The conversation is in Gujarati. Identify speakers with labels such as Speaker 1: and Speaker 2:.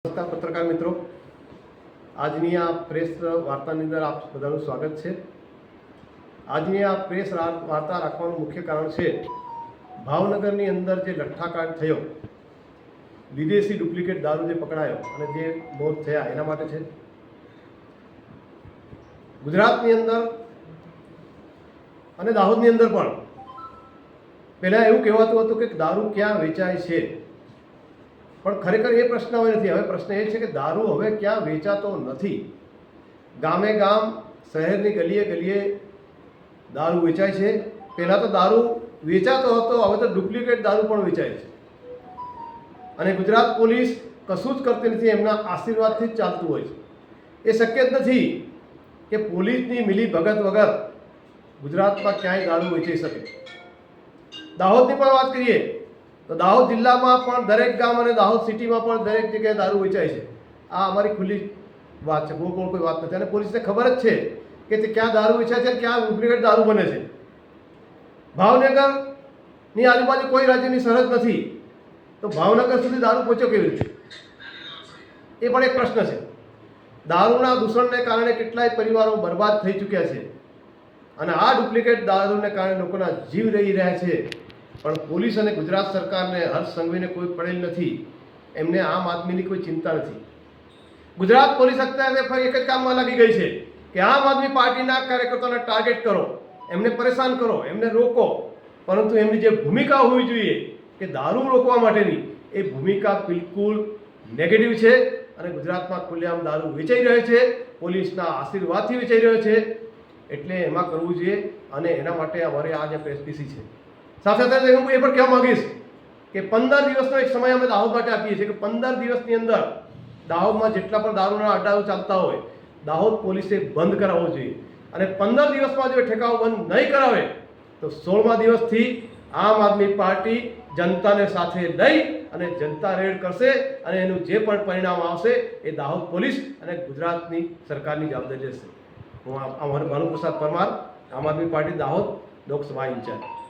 Speaker 1: નમસ્કાર પત્રકાર મિત્રો, આજની આ પ્રેસ વાર્તાની અંદર આપ બધાનું સ્વાગત છે। આજની આ પ્રેસ વાર્તા રાખવાનું મુખ્ય કારણ છે ભાવનગરની અંદર જે લઠ્ઠાકાંડ થયો, વિદેશી ડુપ્લિકેટ દારૂ જે પકડાયો અને જે મોત થયા એના માટે છે। ગુજરાતની અંદર અને દાહોદની અંદર પણ પહેલાં એવું કહેવાતું હતું કે દારૂ ક્યાં વેચાય છે, પણ ખરેખર એ પ્રશ્ન હવે નથી। હવે પ્રશ્ન એ છે કે દારૂ હવે ક્યાં વેચાતો નથી। ગામે ગામ, શહેરની ગલીએ ગલીએ દારૂ વેચાય છે। પહેલાં તો દારૂ વેચાતો હતો, હવે તો ડુપ્લિકેટ દારૂ પણ વેચાય છે અને ગુજરાત પોલીસ કશું જ કરતી નથી, એમના આશીર્વાદથી જ ચાલતું હોય છે। એ શક્ય જ નથી કે પોલીસની મિલીભગત વગર ગુજરાતમાં ક્યાંય દારૂ વેચાઈ શકે। દાહોદની પણ વાત કરીએ તો દાહોદ જિલ્લામાં પણ દરેક ગામ અને દાહોદ સિટીમાં પણ દરેક જગ્યાએ દારૂ વેચાય છે। આ અમારી ખુલ્લી વાત છે, કોઈ વાત નથી અને પોલીસને ખબર જ છે કે તે ક્યાં દારૂ વેચાય છે, ક્યાં ડુપ્લિકેટ દારૂ બને છે। ભાવનગરની આજુબાજુ કોઈ રાજ્યની સરહદ નથી, તો ભાવનગર સુધી દારૂ પહોંચ્યો કેવી રીતે, એ પણ એક પ્રશ્ન છે। દારૂના દૂષણને કારણે કેટલાય પરિવારો બરબાદ થઈ ચૂક્યા છે અને આ ડુપ્લિકેટ દારૂને કારણે લોકોના જીવ રહી રહ્યા છે, પણ પોલીસ અને ગુજરાત સરકારને હર્ષ સંઘવીને કોઈ પડેલ નથી। એમને આમ આદમીની કોઈ ચિંતા નથી। ગુજરાત પોલીસ અત્યારે ફરી એક જ કામમાં લાગી ગઈ છે કે આમ આદમી પાર્ટીના કાર્યકર્તાઓને ટાર્ગેટ કરો, એમને પરેશાન કરો, એમને રોકો, પરંતુ એમની જે ભૂમિકા હોવી જોઈએ કે દારૂ રોકવા માટેની, એ ભૂમિકા બિલકુલ નેગેટિવ છે અને ગુજરાતમાં ખુલ્લેઆમ દારૂ વેચાઈ રહ્યો છે, પોલીસના આશીર્વાદથી વેચાઈ રહ્યો છે। એટલે એમાં કરવું જોઈએ અને એના માટે અમારે આ જે પ્રેસપીસી છે। સાથે સાથે હું એ પણ કહેવા માંગીશ કે 15 દિવસનો એક સમય અમે દાહોદ માટે આપીએ છીએ કે 15 દિવસની અંદર દાહોદમાં જેટલા પણ દારૂના અડ્ડાઓ ચાલતા હોય દાહોદ પોલીસે બંધ કરાવવો જોઈએ અને 15 દિવસમાં જો ઠેકાવો બંધ નહીં કરાવે તો 16મા દિવસથી આમ આદમી પાર્ટી જનતાને સાથે લઈ અને જનતા રેડ કરશે અને એનું જે પણ પરિણામ આવશે એ દાહોદ પોલીસ અને ગુજરાતની સરકારની જવાબદારી લેશે। હું ભાનુપ્રસાદ પરમાર, આમ આદમી પાર્ટી દાહોદ લોકસભા ઇન્ચાર્જ।